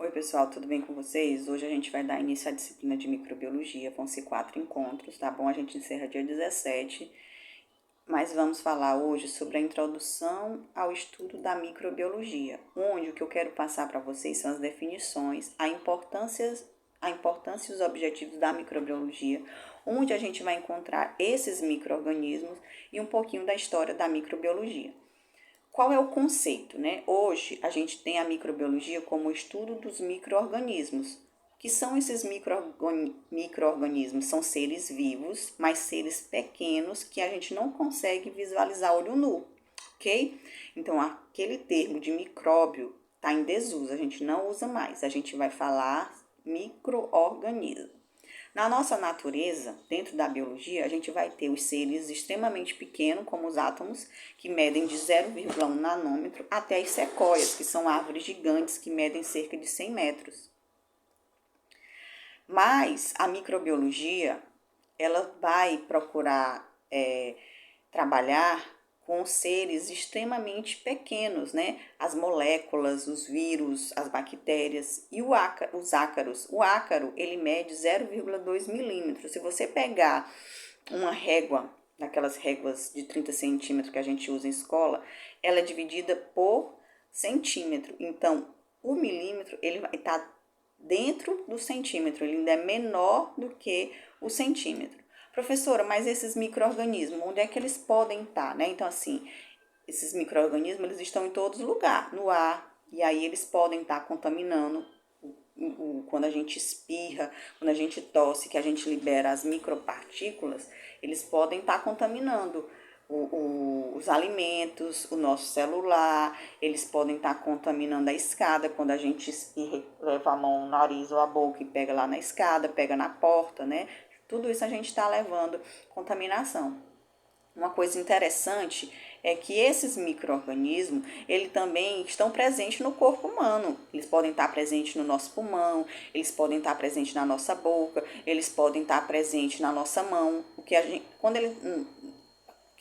Oi pessoal, tudo bem com vocês? Hoje a gente vai dar início à disciplina de microbiologia, vão ser 4 encontros, tá bom? A gente encerra dia 17, mas vamos falar hoje sobre a introdução ao estudo da microbiologia, onde o que eu quero passar para vocês são as definições, a importância e os objetivos da microbiologia, onde a gente vai encontrar esses micro-organismos e um pouquinho da história da microbiologia. Qual é o conceito, né? Hoje a gente tem a microbiologia como o estudo dos micro-organismos. O que são esses micro-organismos? São seres vivos, mas seres pequenos que a gente não consegue visualizar a olho nu, ok? Então, aquele termo de micróbio está em desuso, a gente não usa mais. A gente vai falar micro-organismo. Na nossa natureza, dentro da biologia, a gente vai ter os seres extremamente pequenos, como os átomos, que medem de 0,1 nanômetro, até as sequoias, que são árvores gigantes que medem cerca de 100 metros. Mas a microbiologia, ela vai procurar trabalhar com seres extremamente pequenos, né? As moléculas, os vírus, as bactérias e os ácaros. O ácaro, ele mede 0,2 milímetros. Se você pegar uma régua, daquelas réguas de 30 centímetros que a gente usa em escola, ela é dividida por centímetro. Então, o milímetro, ele vai estar dentro do centímetro, ele ainda é menor do que o centímetro. Professora, mas esses micro-organismos, onde é que eles podem estar, né? Então, assim, esses micro-organismos, eles estão em todos os lugares, no ar, e aí eles podem estar contaminando quando a gente espirra, quando a gente tosse, que a gente libera as micropartículas, eles podem estar contaminando os alimentos, o nosso celular, eles podem estar contaminando a escada quando a gente espirra, leva a mão, o nariz ou a boca e pega lá na escada, pega na porta, né? Tudo isso a gente está levando contaminação. Uma coisa interessante é que esses micro-organismos, eles também estão presentes no corpo humano. Eles podem estar presentes no nosso pulmão, eles podem estar presentes na nossa boca, eles podem estar presentes na nossa mão. O que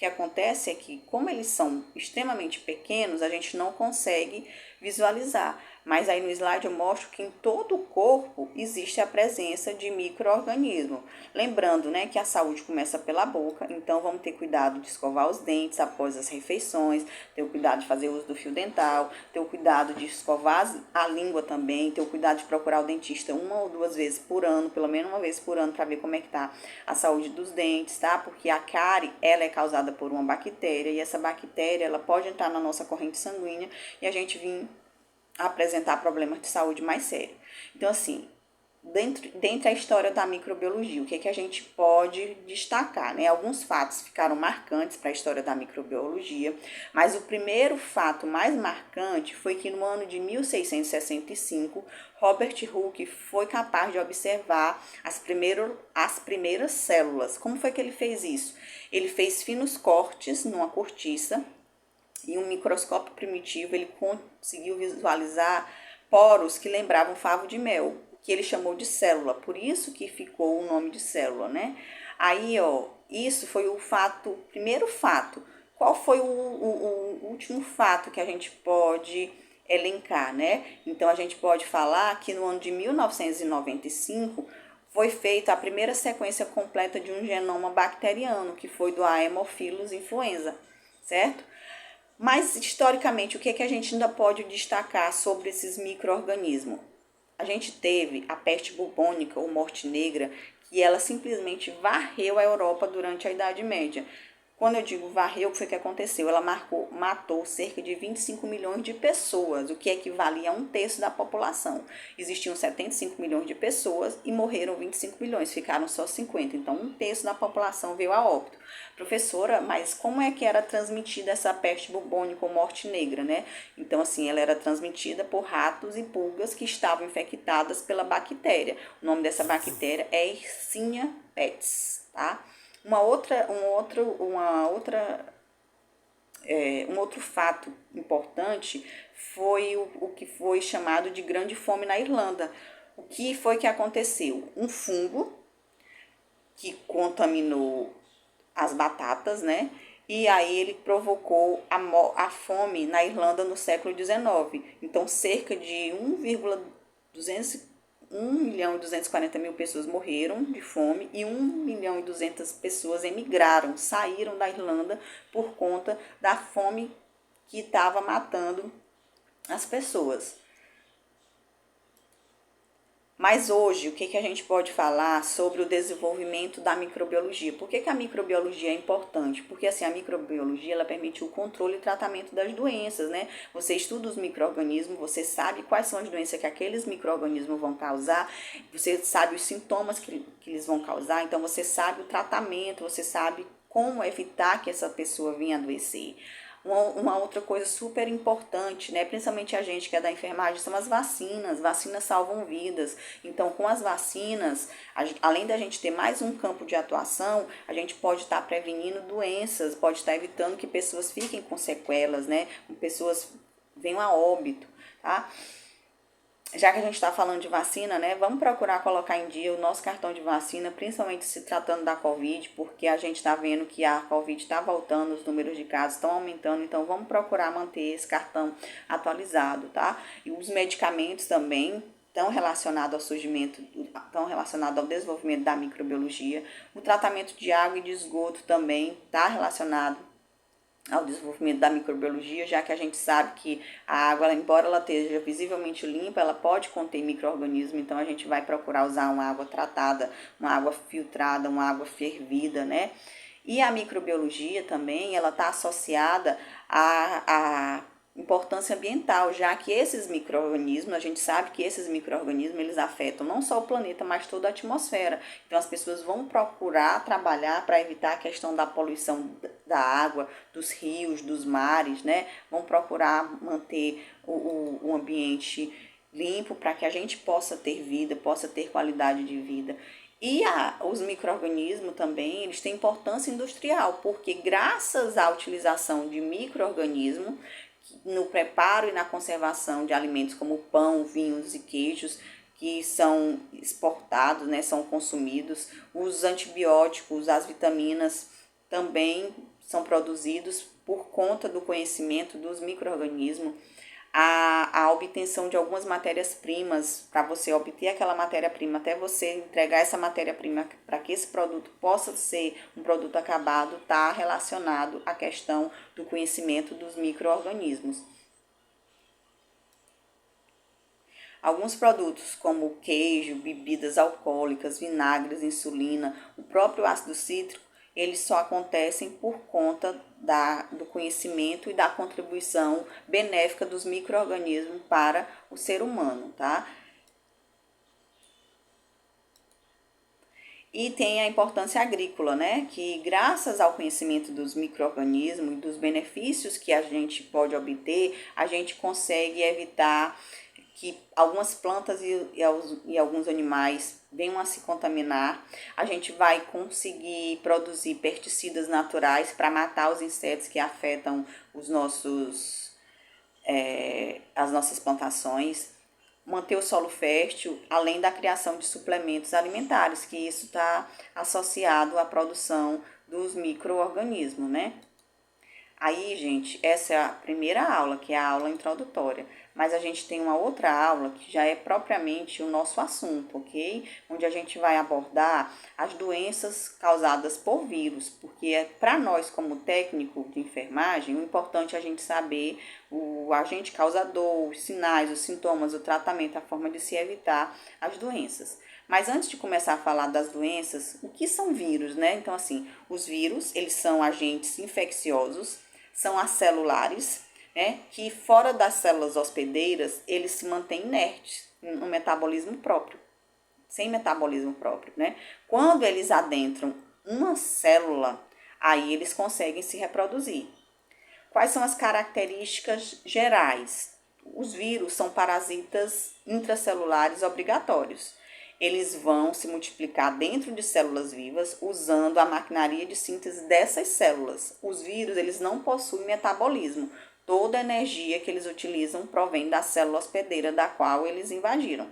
acontece é que, como eles são extremamente pequenos, a gente não consegue visualizar. Mas aí no slide eu mostro que em todo o corpo existe a presença de micro-organismos. Lembrando, né, que a saúde começa pela boca, então vamos ter cuidado de escovar os dentes após as refeições, ter o cuidado de fazer uso do fio dental, ter o cuidado de escovar a língua também, ter o cuidado de procurar o dentista 1 ou 2 vezes por ano, pelo menos 1 vez por ano, para ver como é que tá a saúde dos dentes, tá? Porque a cárie, ela é causada por uma bactéria, e essa bactéria, ela pode entrar na nossa corrente sanguínea e a gente vir apresentar problemas de saúde mais sérios. Então, assim, dentro da história da microbiologia, o que a gente pode destacar, né? Alguns fatos ficaram marcantes para a história da microbiologia, mas o primeiro fato mais marcante foi que no ano de 1665, Robert Hooke foi capaz de observar as primeiras células. Como foi que ele fez isso? Ele fez finos cortes numa cortiça, e um microscópio primitivo ele conseguiu visualizar poros que lembravam favo de mel, que ele chamou de célula, por isso que ficou o nome de célula, né? Aí, ó, isso foi o primeiro fato. Qual foi o último fato que a gente pode elencar, né? Então, a gente pode falar que no ano de 1995 foi feita a primeira sequência completa de um genoma bacteriano, que foi do Haemophilus influenza, certo? Mas, historicamente, o que a gente ainda pode destacar sobre esses micro-organismos? A gente teve a peste bubônica, ou morte negra, que ela simplesmente varreu a Europa durante a Idade Média. Quando eu digo varreu, o que foi que aconteceu? Ela matou cerca de 25 milhões de pessoas, o que equivalia a 1/3 da população. Existiam 75 milhões de pessoas e morreram 25 milhões, ficaram só 50. Então, 1/3 da população veio a óbito. Professora, mas como é que era transmitida essa peste bubônica ou morte negra, né? Então, assim, ela era transmitida por ratos e pulgas que estavam infectadas pela bactéria. O nome dessa bactéria é Yersinia pestis, tá? Um outro fato importante foi o que foi chamado de Grande Fome na Irlanda. O que foi que aconteceu? Um fungo que contaminou as batatas, né? E aí ele provocou a fome na Irlanda no século XIX. Então, cerca de 1.240.000 pessoas morreram de fome e 1.200.000 pessoas emigraram, saíram da Irlanda por conta da fome que estava matando as pessoas. Mas hoje, o que a gente pode falar sobre o desenvolvimento da microbiologia? Por que a microbiologia é importante? Porque assim, a microbiologia ela permite o controle e tratamento das doenças, né? Você estuda os micro-organismos, você sabe quais são as doenças que aqueles micro-organismos vão causar, você sabe os sintomas que eles vão causar, então você sabe o tratamento, você sabe como evitar que essa pessoa venha adoecer. Uma outra coisa super importante, né, principalmente a gente que é da enfermagem, são as vacinas. Vacinas salvam vidas. Então, com as vacinas, além da gente ter mais um campo de atuação, a gente pode estar prevenindo doenças, pode estar evitando que pessoas fiquem com sequelas, né, que pessoas venham a óbito, tá? Já que a gente está falando de vacina, né, vamos procurar colocar em dia o nosso cartão de vacina, principalmente se tratando da Covid, porque a gente está vendo que a Covid está voltando, os números de casos estão aumentando, então vamos procurar manter esse cartão atualizado, tá? E os medicamentos também estão relacionados ao surgimento, estão relacionados ao desenvolvimento da microbiologia. O tratamento de água e de esgoto também está relacionado ao desenvolvimento da microbiologia, já que a gente sabe que a água, embora ela esteja visivelmente limpa, ela pode conter micro-organismos, então a gente vai procurar usar uma água tratada, uma água filtrada, uma água fervida, né? E a microbiologia também, ela está associada à importância ambiental, já que esses micro-organismos, a gente sabe que esses micro-organismos, eles afetam não só o planeta, mas toda a atmosfera. Então as pessoas vão procurar trabalhar para evitar a questão da poluição da água, dos rios, dos mares, né? Vão procurar manter o ambiente limpo para que a gente possa ter vida, possa ter qualidade de vida. E os micro-organismos também, eles têm importância industrial, porque graças à utilização de micro-organismos, no preparo e na conservação de alimentos como pão, vinhos e queijos, que são exportados, né, são consumidos, os antibióticos, as vitaminas também são produzidos por conta do conhecimento dos micro-organismos. A obtenção de algumas matérias-primas, para você obter aquela matéria-prima, até você entregar essa matéria-prima para que esse produto possa ser um produto acabado, está relacionado à questão do conhecimento dos micro-organismos. Alguns produtos como queijo, bebidas alcoólicas, vinagres, insulina, o próprio ácido cítrico, eles só acontecem por conta do conhecimento e da contribuição benéfica dos micro-organismos para o ser humano, tá? E tem a importância agrícola, né? Que graças ao conhecimento dos micro-organismos e dos benefícios que a gente pode obter, a gente consegue evitar que algumas plantas e alguns animais venham a se contaminar. A gente vai conseguir produzir pesticidas naturais para matar os insetos que afetam as nossas plantações, manter o solo fértil, além da criação de suplementos alimentares, que isso está associado à produção dos micro-organismos, né? Aí, gente, essa é a primeira aula, que é a aula introdutória. Mas a gente tem uma outra aula que já é propriamente o nosso assunto, ok? Onde a gente vai abordar as doenças causadas por vírus, porque é para nós, como técnico de enfermagem, o importante é a gente saber o agente causador, os sinais, os sintomas, o tratamento, a forma de se evitar as doenças. Mas antes de começar a falar das doenças, o que são vírus, né? Então, assim, os vírus, eles são agentes infecciosos, são acelulares, né, que fora das células hospedeiras, eles se mantêm inertes no metabolismo próprio, sem metabolismo próprio, né? Quando eles adentram uma célula, aí eles conseguem se reproduzir. Quais são as características gerais? Os vírus são parasitas intracelulares obrigatórios. Eles vão se multiplicar dentro de células vivas usando a maquinaria de síntese dessas células. Os vírus, eles não possuem metabolismo. Toda a energia que eles utilizam provém da célula hospedeira da qual eles invadiram.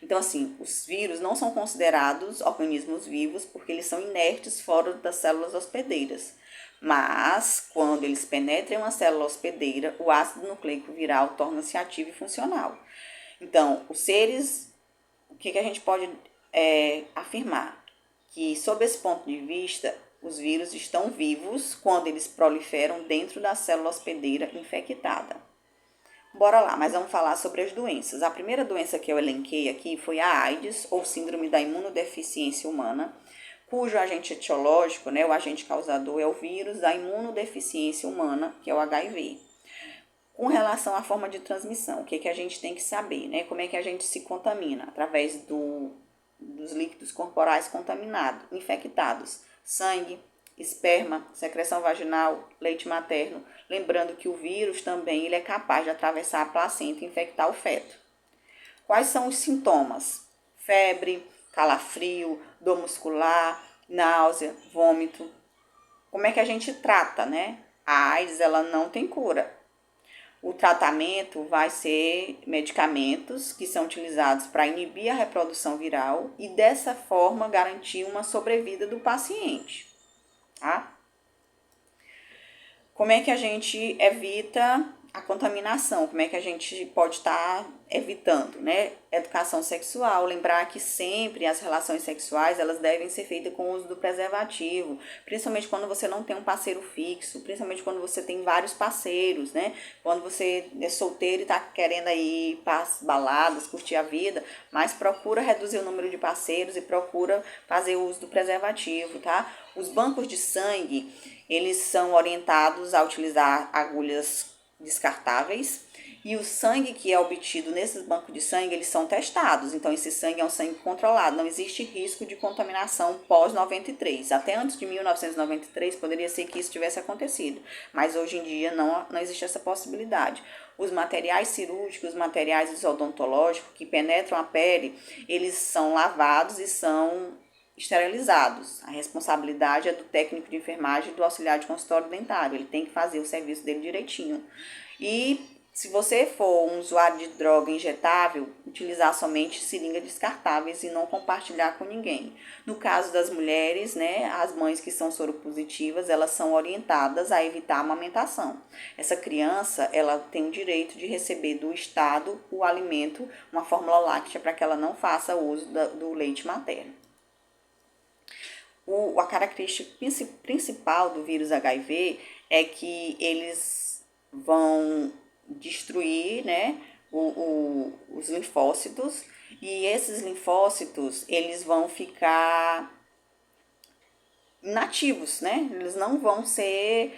Então, assim, os vírus não são considerados organismos vivos porque eles são inertes fora das células hospedeiras. Mas, quando eles penetram uma célula hospedeira, o ácido nucleico viral torna-se ativo e funcional. Então, o que a gente pode afirmar? Que, sob esse ponto de vista, os vírus estão vivos quando eles proliferam dentro da célula hospedeira infectada. Bora lá, mas vamos falar sobre as doenças. A primeira doença que eu elenquei aqui foi a AIDS, ou síndrome da imunodeficiência humana, cujo agente etiológico, né, o agente causador, é o vírus da imunodeficiência humana, que é o HIV. Com relação à forma de transmissão, o que a gente tem que saber, né? Como é que a gente se contamina? Através dos líquidos corporais contaminados, infectados, sangue, esperma, secreção vaginal, leite materno. Lembrando que o vírus também ele é capaz de atravessar a placenta e infectar o feto. Quais são os sintomas? Febre, calafrio, dor muscular, náusea, vômito. Como é que a gente trata, né? A AIDS ela não tem cura. O tratamento vai ser medicamentos que são utilizados para inibir a reprodução viral e dessa forma garantir uma sobrevida do paciente, tá? Como é que a gente evita a contaminação? Como é que a gente pode estar evitando, né? Educação sexual, lembrar que sempre as relações sexuais elas devem ser feitas com o uso do preservativo, principalmente quando você não tem um parceiro fixo, principalmente quando você tem vários parceiros, né? Quando você é solteiro e está querendo aí para as baladas, curtir a vida, mas procura reduzir o número de parceiros e procura fazer o uso do preservativo, tá? Os bancos de sangue, eles são orientados a utilizar agulhas descartáveis e o sangue que é obtido nesses bancos de sangue, eles são testados. Então, esse sangue é um sangue controlado. Não existe risco de contaminação pós-93. Até antes de 1993, poderia ser que isso tivesse acontecido. Mas, hoje em dia, não existe essa possibilidade. Os materiais cirúrgicos, os materiais odontológicos que penetram a pele, eles são lavados e são esterilizados. A responsabilidade é do técnico de enfermagem e do auxiliar de consultório dentário. Ele tem que fazer o serviço dele direitinho. E se você for um usuário de droga injetável, utilizar somente seringas descartáveis e não compartilhar com ninguém. No caso das mulheres, né, as mães que são soropositivas, elas são orientadas a evitar a amamentação. Essa criança, ela tem o direito de receber do Estado o alimento, uma fórmula láctea, para que ela não faça uso do leite materno. A característica principal do vírus HIV é que eles vão destruir, né, os linfócitos, e esses linfócitos eles vão ficar inativos, né? Eles não vão ser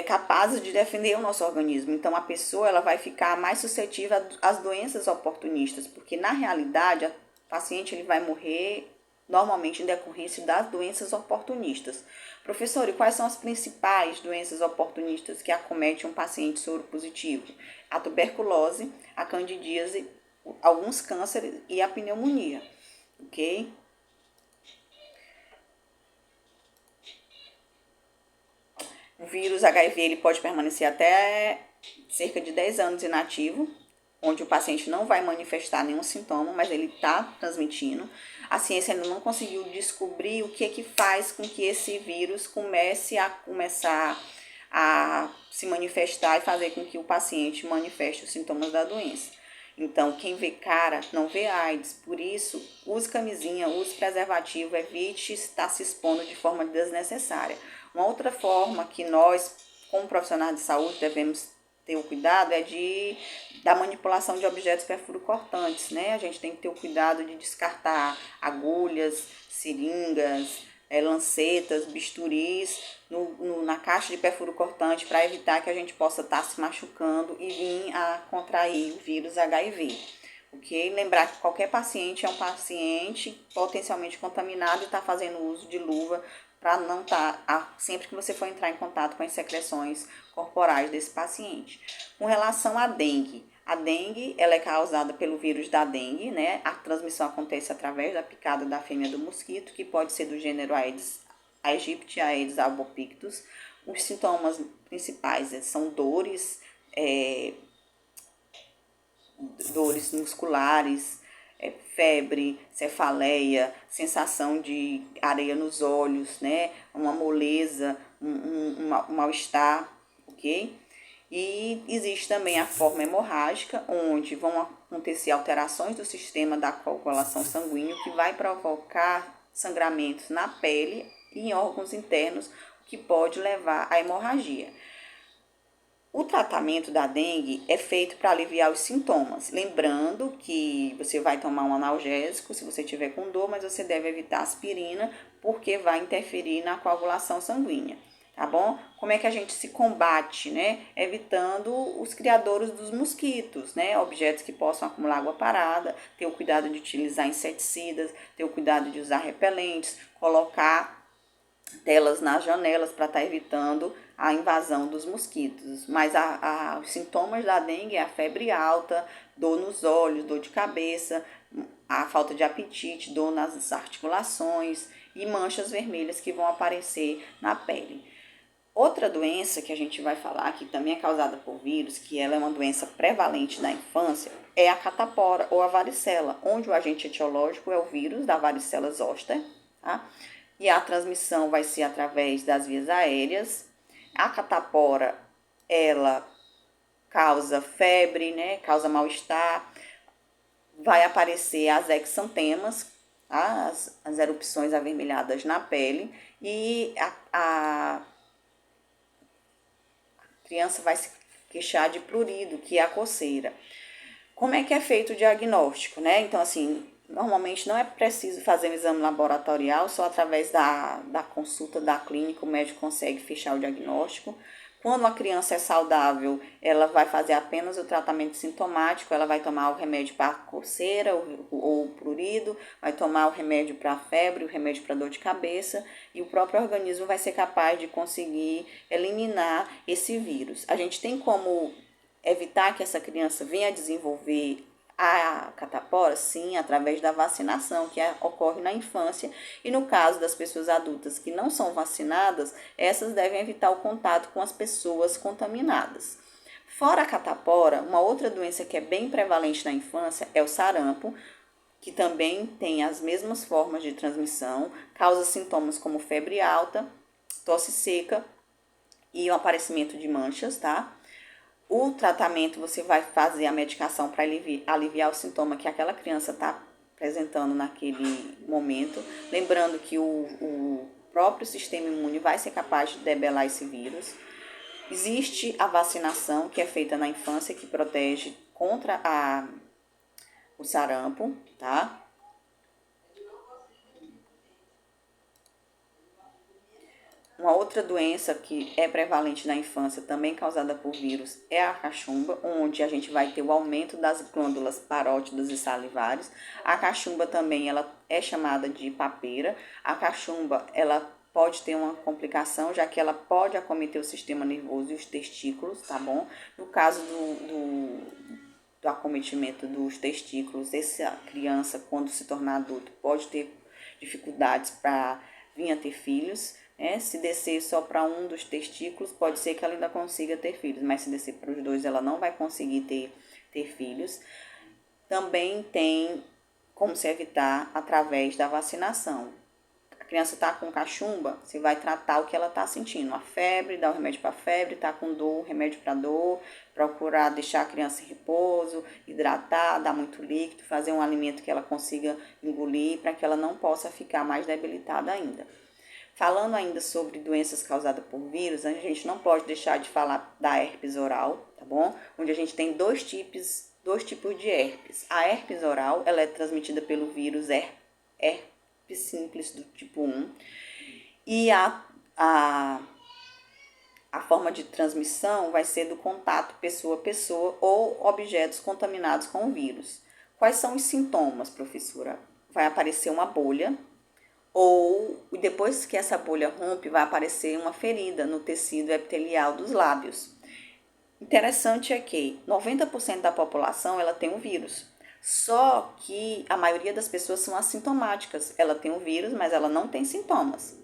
capazes de defender o nosso organismo. Então a pessoa ela vai ficar mais suscetível às doenças oportunistas, porque na realidade o paciente ele vai morrer normalmente em decorrência das doenças oportunistas. Professor, e quais são as principais doenças oportunistas que acometem um paciente soropositivo? A tuberculose, a candidíase, alguns cânceres e a pneumonia, ok? O vírus HIV ele pode permanecer até cerca de 10 anos inativo, onde o paciente não vai manifestar nenhum sintoma, mas ele está transmitindo. A ciência ainda não conseguiu descobrir o que faz com que esse vírus comece a se manifestar e fazer com que o paciente manifeste os sintomas da doença. Então, quem vê cara não vê AIDS. Por isso, use camisinha, use preservativo, evite estar se expondo de forma desnecessária. Uma outra forma que nós, como profissionais de saúde, devemos ter o cuidado é da manipulação de objetos perfurocortantes, né? A gente tem que ter o cuidado de descartar agulhas, seringas, lancetas, bisturis na caixa de perfurocortante para evitar que a gente possa estar se machucando e vir a contrair o vírus HIV. Ok? Lembrar que qualquer paciente é um paciente potencialmente contaminado e está fazendo uso de luva para não estar, sempre que você for entrar em contato com as secreções corporais desse paciente. Com relação à dengue, a dengue ela é causada pelo vírus da dengue, né? A transmissão acontece através da picada da fêmea do mosquito, que pode ser do gênero Aedes aegypti, Aedes albopictus. Os sintomas principais são dores musculares, febre, cefaleia, sensação de areia nos olhos, né? Uma moleza, um mal-estar, ok? E existe também a forma hemorrágica, onde vão acontecer alterações do sistema da coagulação sanguínea, que vai provocar sangramentos na pele e em órgãos internos, o que pode levar à hemorragia. O tratamento da dengue é feito para aliviar os sintomas, lembrando que você vai tomar um analgésico se você tiver com dor, mas você deve evitar aspirina, porque vai interferir na coagulação sanguínea, tá bom? Como é que a gente se combate, né? Evitando os criadouros dos mosquitos, né? Objetos que possam acumular água parada, ter o cuidado de utilizar inseticidas, ter o cuidado de usar repelentes, colocar telas nas janelas para estar evitando a invasão dos mosquitos. Mas os sintomas da dengue é a febre alta, dor nos olhos, dor de cabeça, a falta de apetite, dor nas articulações e manchas vermelhas que vão aparecer na pele. Outra doença que a gente vai falar, que também é causada por vírus, que ela é uma doença prevalente na infância, é a catapora ou a varicela, onde o agente etiológico é o vírus da varicela zoster, tá? E a transmissão vai ser através das vias aéreas. A catapora, ela causa febre, né? Causa mal-estar. Vai aparecer as exantemas, tá? As erupções avermelhadas na pele. E a criança vai se queixar de prurido, que é a coceira. Como é que é feito o diagnóstico, né? Então, assim, normalmente não é preciso fazer um exame laboratorial, só através da consulta da clínica o médico consegue fechar o diagnóstico. Quando a criança é saudável, ela vai fazer apenas o tratamento sintomático, ela vai tomar o remédio para coceira ou prurido, vai tomar o remédio para febre, o remédio para dor de cabeça, e o próprio organismo vai ser capaz de conseguir eliminar esse vírus. A gente tem como evitar que essa criança venha a desenvolver a catapora? Sim, através da vacinação, que ocorre na infância. E no caso das pessoas adultas que não são vacinadas, essas devem evitar o contato com as pessoas contaminadas. Fora a catapora, uma outra doença que é bem prevalente na infância é o sarampo, que também tem as mesmas formas de transmissão, causa sintomas como febre alta, tosse seca e o aparecimento de manchas, tá? O tratamento, você vai fazer a medicação para aliviar o sintoma que aquela criança está apresentando naquele momento. Lembrando que o próprio sistema imune vai ser capaz de debelar esse vírus. Existe a vacinação, que é feita na infância, que protege contra o sarampo, tá? Uma outra doença que é prevalente na infância, também causada por vírus, é a cachumba, onde a gente vai ter o aumento das glândulas parótidas e salivares. A cachumba também ela é chamada de papeira. A cachumba ela pode ter uma complicação, já que ela pode acometer o sistema nervoso e os testículos, tá bom? No caso do acometimento dos testículos, essa criança, quando se tornar adulto, pode ter dificuldades para vir a ter filhos. Se descer só para um dos testículos, pode ser que ela ainda consiga ter filhos, mas se descer para os dois, ela não vai conseguir ter filhos. Também tem como se evitar através da vacinação. A criança está com cachumba, você vai tratar o que ela está sentindo. A febre, dá o remédio para febre, está com dor, remédio para dor, procurar deixar a criança em repouso, hidratar, dar muito líquido, fazer um alimento que ela consiga engolir, para que ela não possa ficar mais debilitada ainda. Falando ainda sobre doenças causadas por vírus, a gente não pode deixar de falar da herpes oral, tá bom? Onde a gente tem dois tipos de herpes. A herpes oral, ela é transmitida pelo vírus herpes simples do tipo 1. E a forma de transmissão vai ser do contato pessoa a pessoa ou objetos contaminados com o vírus. Quais são os sintomas, professora? Vai aparecer uma bolha, ou depois que essa bolha rompe, vai aparecer uma ferida no tecido epitelial dos lábios. Interessante é que 90% da população ela tem o vírus, só que a maioria das pessoas são assintomáticas. Ela tem o vírus, mas ela não tem sintomas.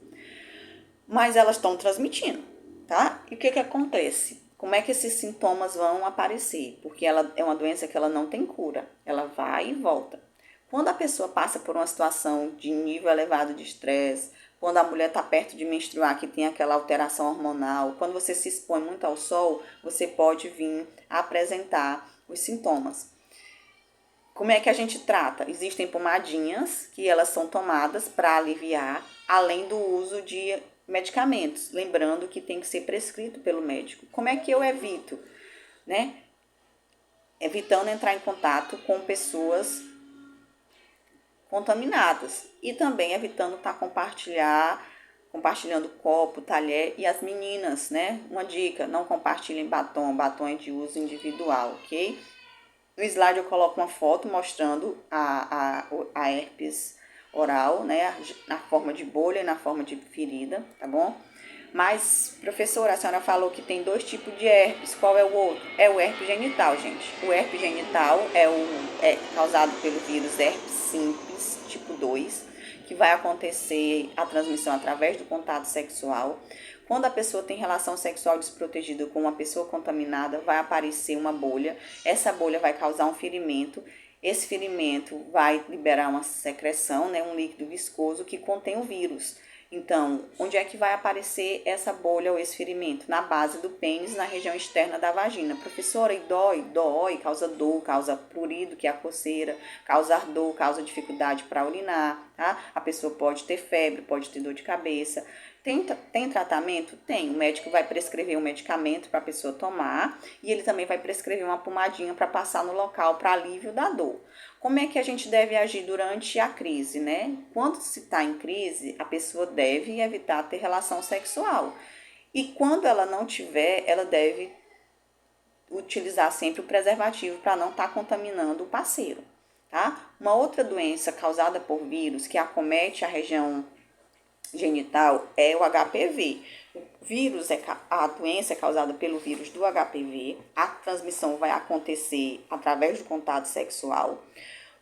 Mas elas estão transmitindo, tá? E o que acontece? Como é que esses sintomas vão aparecer? Porque ela é uma doença que ela não tem cura, ela vai e volta. Quando a pessoa passa por uma situação de nível elevado de estresse, quando a mulher está perto de menstruar, que tem aquela alteração hormonal, quando você se expõe muito ao sol, você pode vir a apresentar os sintomas. Como é que a gente trata? Existem pomadinhas que elas são tomadas para aliviar, além do uso de medicamentos. Lembrando que tem que ser prescrito pelo médico. Como é que eu evito? Né? Evitando entrar em contato com pessoas contaminadas. E também evitando estar compartilhando copo, talher. E as meninas, né? Uma dica, não compartilhem batom. Batom é de uso individual, ok? No slide eu coloco uma foto mostrando a herpes oral, né, na forma de bolha e na forma de ferida, tá bom? Mas, professora, a senhora falou que tem 2 tipos de herpes, qual é o outro? É o herpes genital, gente. O herpes genital é causado pelo vírus herpes simples, tipo 2, que vai acontecer a transmissão através do contato sexual. Quando a pessoa tem relação sexual desprotegida com uma pessoa contaminada, vai aparecer uma bolha. Essa bolha vai causar um ferimento. Esse ferimento vai liberar uma secreção, né, um líquido viscoso que contém o vírus. Então, onde é que vai aparecer essa bolha ou esse ferimento? Na base do pênis, na região externa da vagina. Professora, e dói? Dói, causa dor, causa prurido, que é a coceira, causa ardor, causa dificuldade para urinar, tá? A pessoa pode ter febre, pode ter dor de cabeça. Tem tratamento? Tem. O médico vai prescrever um medicamento para a pessoa tomar e ele também vai prescrever uma pomadinha para passar no local para alívio da dor. Como é que a gente deve agir durante a crise, né? Quando se está em crise, a pessoa deve evitar ter relação sexual. E quando ela não tiver, ela deve utilizar sempre o preservativo para não estar contaminando o parceiro, tá? Uma outra doença causada por vírus que acomete a região genital é o HPV. A doença é causada pelo vírus do HPV. A transmissão vai acontecer através do contato sexual.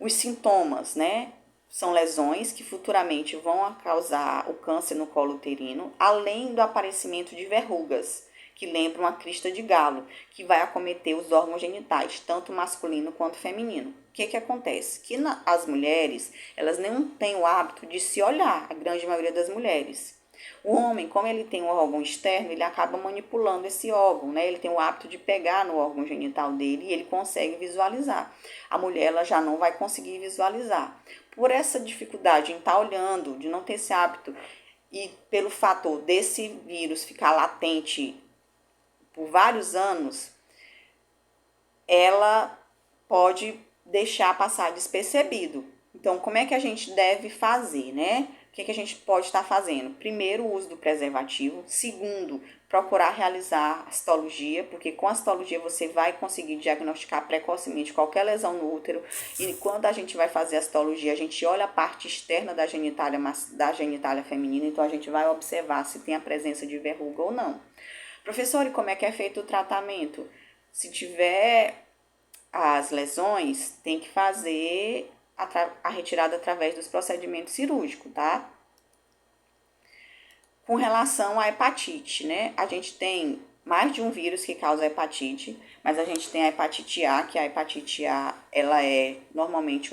Os sintomas, né, são lesões que futuramente vão causar o câncer no colo uterino, além do aparecimento de verrugas, que lembram uma crista de galo, que vai acometer os órgãos genitais, tanto masculino quanto feminino. O que acontece? Que as mulheres, elas não têm o hábito de se olhar, a grande maioria das mulheres. O homem, como ele tem um órgão externo, ele acaba manipulando esse órgão, né? Ele tem o hábito de pegar no órgão genital dele e ele consegue visualizar. A mulher, ela já não vai conseguir visualizar. Por essa dificuldade em estar olhando, de não ter esse hábito, e pelo fator desse vírus ficar latente por vários anos, ela pode deixar passar despercebido. Então, como é que a gente deve fazer, né? O que a gente pode estar fazendo? Primeiro, o uso do preservativo. Segundo, procurar realizar a citologia, porque com a citologia você vai conseguir diagnosticar precocemente qualquer lesão no útero. E quando a gente vai fazer a citologia, a gente olha a parte externa da genitália feminina, então a gente vai observar se tem a presença de verruga ou não. Professor, e como é que é feito o tratamento? Se tiver as lesões, tem que fazer a retirada através dos procedimentos cirúrgicos, tá? Com relação à hepatite, né? A gente tem mais de um vírus que causa hepatite, mas a gente tem a hepatite A, que a hepatite A, ela é normalmente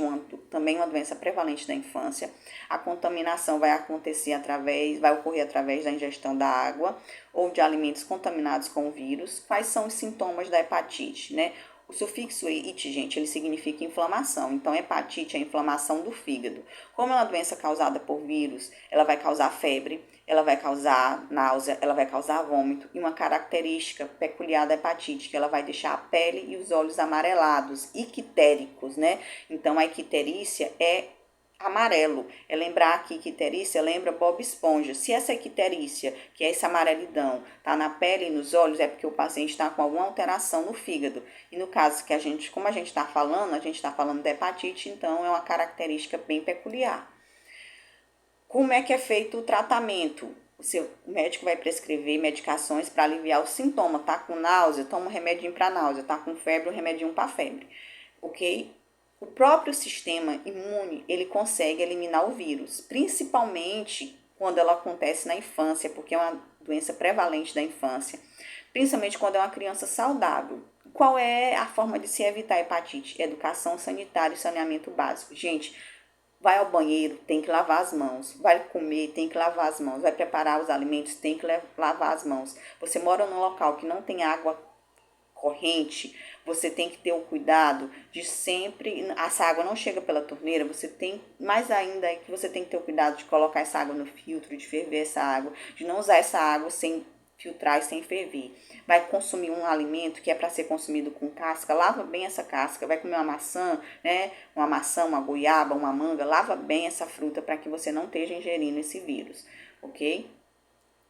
também uma doença prevalente da infância. A contaminação vai ocorrer através da ingestão da água ou de alimentos contaminados com o vírus. Quais são os sintomas da hepatite, né? O sufixo it, gente, ele significa inflamação. Então, hepatite é a inflamação do fígado. Como é uma doença causada por vírus, ela vai causar febre, ela vai causar náusea, ela vai causar vômito. E uma característica peculiar da hepatite, que ela vai deixar a pele e os olhos amarelados, ictéricos, né? Então, a icterícia é amarelo. É lembrar aqui que icterícia lembra Bob Esponja. Se essa icterícia, que é esse amarelidão, tá na pele e nos olhos, é porque o paciente está com alguma alteração no fígado. E no caso que como a gente está falando da hepatite, então é uma característica bem peculiar. Como é que é feito o tratamento? O médico vai prescrever medicações para aliviar o sintoma. Tá com náusea? Toma um remedinho para náusea. Tá com febre? Um remedinho para febre. Ok? O próprio sistema imune, ele consegue eliminar o vírus, principalmente quando ela acontece na infância, porque é uma doença prevalente da infância, principalmente quando é uma criança saudável. Qual é a forma de se evitar a hepatite? Educação sanitária e saneamento básico. Gente, Vai ao banheiro, tem que lavar as mãos. Vai comer, tem que lavar as mãos. Vai preparar os alimentos, tem que lavar as mãos. Você mora num local que não tem água corrente, você tem que ter o cuidado de sempre, essa água não chega pela torneira, você tem, mais ainda é que você tem que ter o cuidado de colocar essa água no filtro, de ferver essa água, de não usar essa água sem filtrar e sem ferver. Vai consumir um alimento que é para ser consumido com casca, lava bem essa casca. Vai comer uma maçã, né? Uma maçã, uma goiaba, uma manga, lava bem essa fruta para que você não esteja ingerindo esse vírus, ok?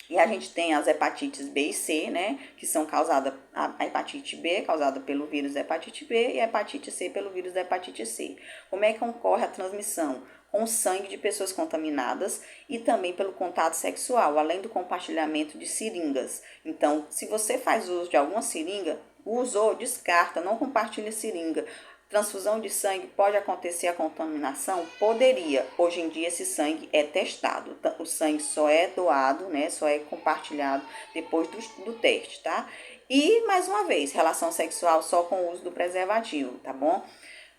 E a gente tem as hepatites B e C, né, que são causadas, a hepatite B é causada pelo vírus da hepatite B e a hepatite C pelo vírus da hepatite C. Como é que ocorre a transmissão? Com o sangue de pessoas contaminadas e também pelo contato sexual, além do compartilhamento de seringas. Então, se você faz uso de alguma seringa, usou, descarta, não compartilha seringa. Transfusão de sangue, pode acontecer a contaminação? Poderia. Hoje em dia esse sangue é testado. O sangue só é doado, né? Só é compartilhado depois do teste, tá? E, mais uma vez, relação sexual só com o uso do preservativo, tá bom?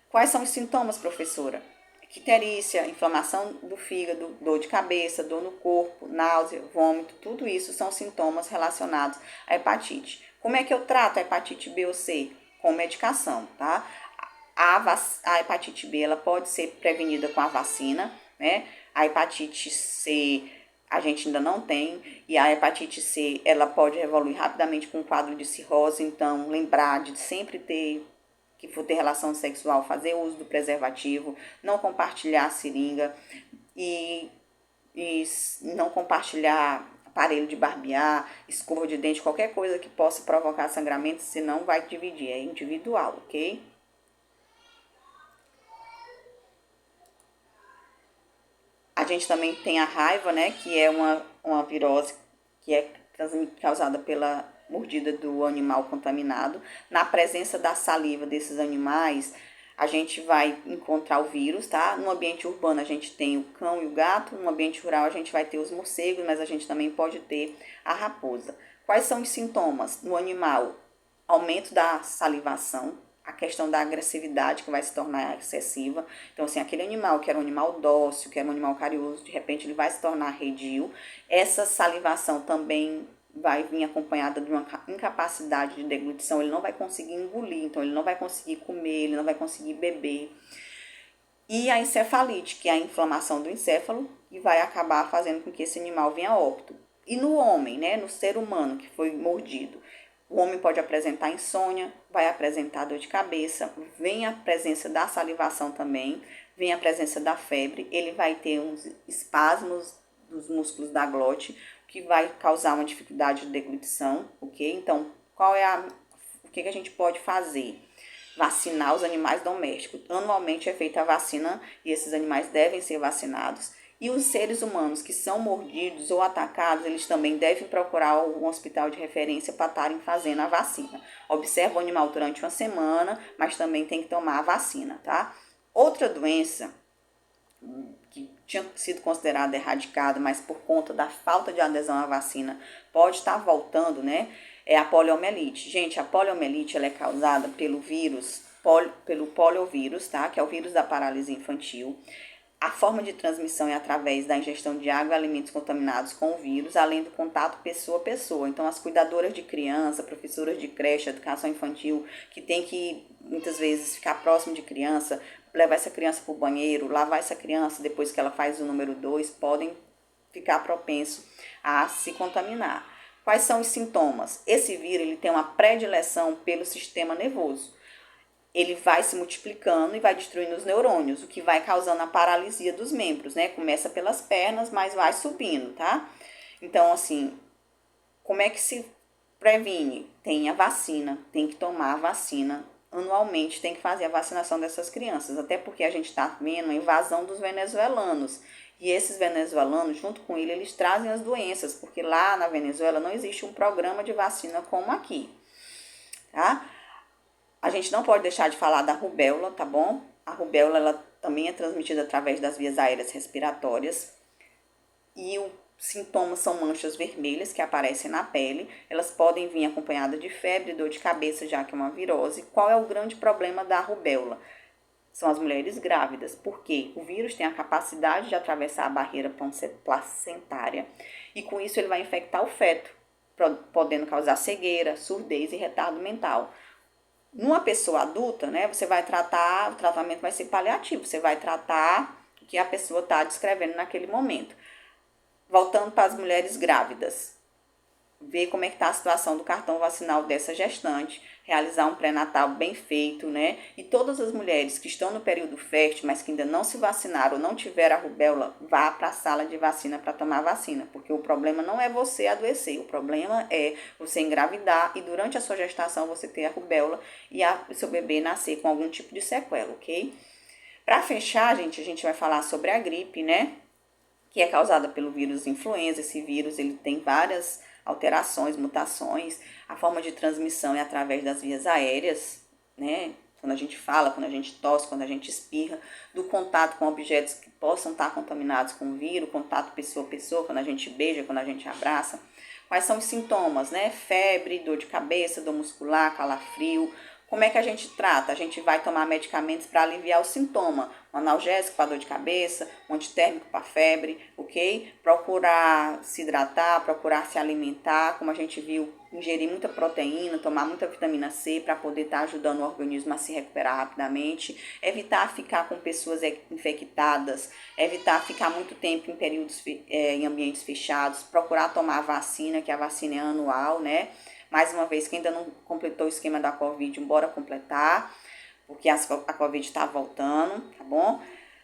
Quais são os sintomas, professora? Icterícia, inflamação do fígado, dor de cabeça, dor no corpo, náusea, vômito, tudo isso são sintomas relacionados à hepatite. Como é que eu trato a hepatite B ou C? Com medicação, tá? A hepatite B ela pode ser prevenida com a vacina, né? A hepatite C a gente ainda não tem, e a hepatite C ela pode evoluir rapidamente com um quadro de cirrose, então lembrar de sempre ter, que for ter relação sexual, fazer uso do preservativo, não compartilhar a seringa e não compartilhar aparelho de barbear, escova de dente, qualquer coisa que possa provocar sangramento, senão vai dividir, é individual, ok? A gente também tem a raiva, né, que é uma virose que é causada pela mordida do animal contaminado. Na presença da saliva desses animais, a gente vai encontrar o vírus, tá? No ambiente urbano a gente tem o cão e o gato, no ambiente rural a gente vai ter os morcegos, mas a gente também pode ter a raposa. Quais são os sintomas no animal? Aumento da salivação, a questão da agressividade que vai se tornar excessiva. Então, assim, aquele animal que era um animal dócil, que era um animal carinhoso, de repente ele vai se tornar arredio. Essa salivação também vai vir acompanhada de uma incapacidade de deglutição, ele não vai conseguir engolir, então ele não vai conseguir comer, ele não vai conseguir beber. E a encefalite, que é a inflamação do encéfalo, e vai acabar fazendo com que esse animal venha a óbito. E no homem, né, no ser humano que foi mordido, o homem pode apresentar insônia, vai apresentar dor de cabeça, vem a presença da salivação também, vem a presença da febre, ele vai ter uns espasmos dos músculos da glote, que vai causar uma dificuldade de deglutição, ok? Então, o que a gente pode fazer? Vacinar os animais domésticos. Anualmente é feita a vacina e esses animais devem ser vacinados. E os seres humanos que são mordidos ou atacados, eles também devem procurar um hospital de referência para estarem fazendo a vacina. Observa o animal durante uma semana, mas também tem que tomar a vacina, tá? Outra doença que tinha sido considerada erradicada, mas por conta da falta de adesão à vacina pode estar voltando, né? É a poliomielite. Gente, a poliomielite ela é causada pelo vírus, pelo poliovírus, tá? Que é o vírus da paralisia infantil. A forma de transmissão é através da ingestão de água e alimentos contaminados com o vírus, além do contato pessoa a pessoa. Então, as cuidadoras de criança, professoras de creche, educação infantil, que tem que, muitas vezes, ficar próximo de criança, levar essa criança para o banheiro, lavar essa criança depois que ela faz o número 2, podem ficar propensos a se contaminar. Quais são os sintomas? Esse vírus ele tem uma predileção pelo sistema nervoso. Ele vai se multiplicando e vai destruindo os neurônios, o que vai causando a paralisia dos membros, né? Começa pelas pernas, mas vai subindo, tá? Então, assim, como é que se previne? Tem a vacina, tem que tomar a vacina. Anualmente tem que fazer a vacinação dessas crianças, até porque a gente está vendo a invasão dos venezuelanos. E esses venezuelanos, junto com ele, eles trazem as doenças, porque lá na Venezuela não existe um programa de vacina como aqui, tá? A gente não pode deixar de falar da rubéola, tá bom? A rubéola, ela também é transmitida através das vias aéreas respiratórias. E os sintomas são manchas vermelhas que aparecem na pele. Elas podem vir acompanhadas de febre, dor de cabeça, já que é uma virose. Qual é o grande problema da rubéola? são as mulheres grávidas, porque o vírus tem a capacidade de atravessar a barreira placentária e com isso ele vai infectar o feto, podendo causar cegueira, surdez e retardo mental. Numa pessoa adulta, né, você vai tratar, o tratamento vai ser paliativo, você vai tratar o que a pessoa está descrevendo naquele momento. Voltando para as mulheres grávidas, ver como é que está a situação do cartão vacinal dessa gestante, realizar um pré-natal bem feito, né? E todas as mulheres que estão no período fértil, mas que ainda não se vacinaram ou não tiveram a rubéola, vá para a sala de vacina para tomar vacina, porque o problema não é você adoecer, o problema é você engravidar e durante a sua gestação você ter a rubéola e o seu bebê nascer com algum tipo de sequela, ok? Para fechar, gente, a gente vai falar sobre a gripe, né? Que é causada pelo vírus influenza. Esse vírus ele tem várias alterações, mutações. A forma de transmissão é através das vias aéreas, né? Quando a gente fala, quando a gente tosse, quando a gente espirra, do contato com objetos que possam estar contaminados com o vírus, contato pessoa a pessoa, quando a gente beija, quando a gente abraça. Quais são os sintomas, né? Febre, dor de cabeça, dor muscular, calafrio. Como é que a gente trata? A gente vai tomar medicamentos para aliviar o sintoma. Um analgésico para dor de cabeça, um antitérmico para febre, ok? Procurar se hidratar, procurar se alimentar, como a gente viu, ingerir muita proteína, tomar muita vitamina C para poder estar ajudando o organismo a se recuperar rapidamente. Evitar ficar com pessoas infectadas, evitar ficar muito tempo em períodos, em ambientes fechados, procurar tomar a vacina, que a vacina é anual, né? Mais uma vez, quem ainda não completou o esquema da Covid, bora completar, porque a Covid está voltando, tá bom?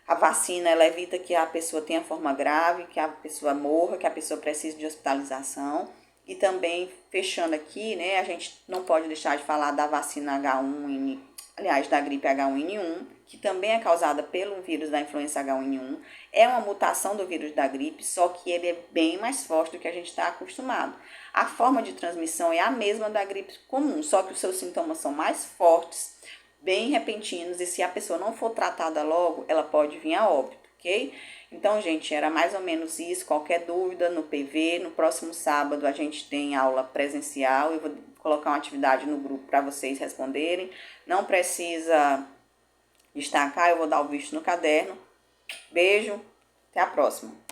A vacina, ela evita que a pessoa tenha forma grave, que a pessoa morra, que a pessoa precise de hospitalização. E também, fechando aqui, né, a gente não pode deixar de falar da vacina H1N1, aliás, da gripe H1N1, que também é causada pelo vírus da influenza H1N1. É uma mutação do vírus da gripe, só que ele é bem mais forte do que a gente está acostumado. A forma de transmissão é a mesma da gripe comum, só que os seus sintomas são mais fortes, bem repentinos, e se a pessoa não for tratada logo, ela pode vir a óbito, ok? Então, gente, era mais ou menos isso. Qualquer dúvida no PV, no próximo sábado a gente tem aula presencial. Eu vou colocar uma atividade no grupo para vocês responderem. Não precisa destacar, eu vou dar o visto no caderno. Beijo, até a próxima.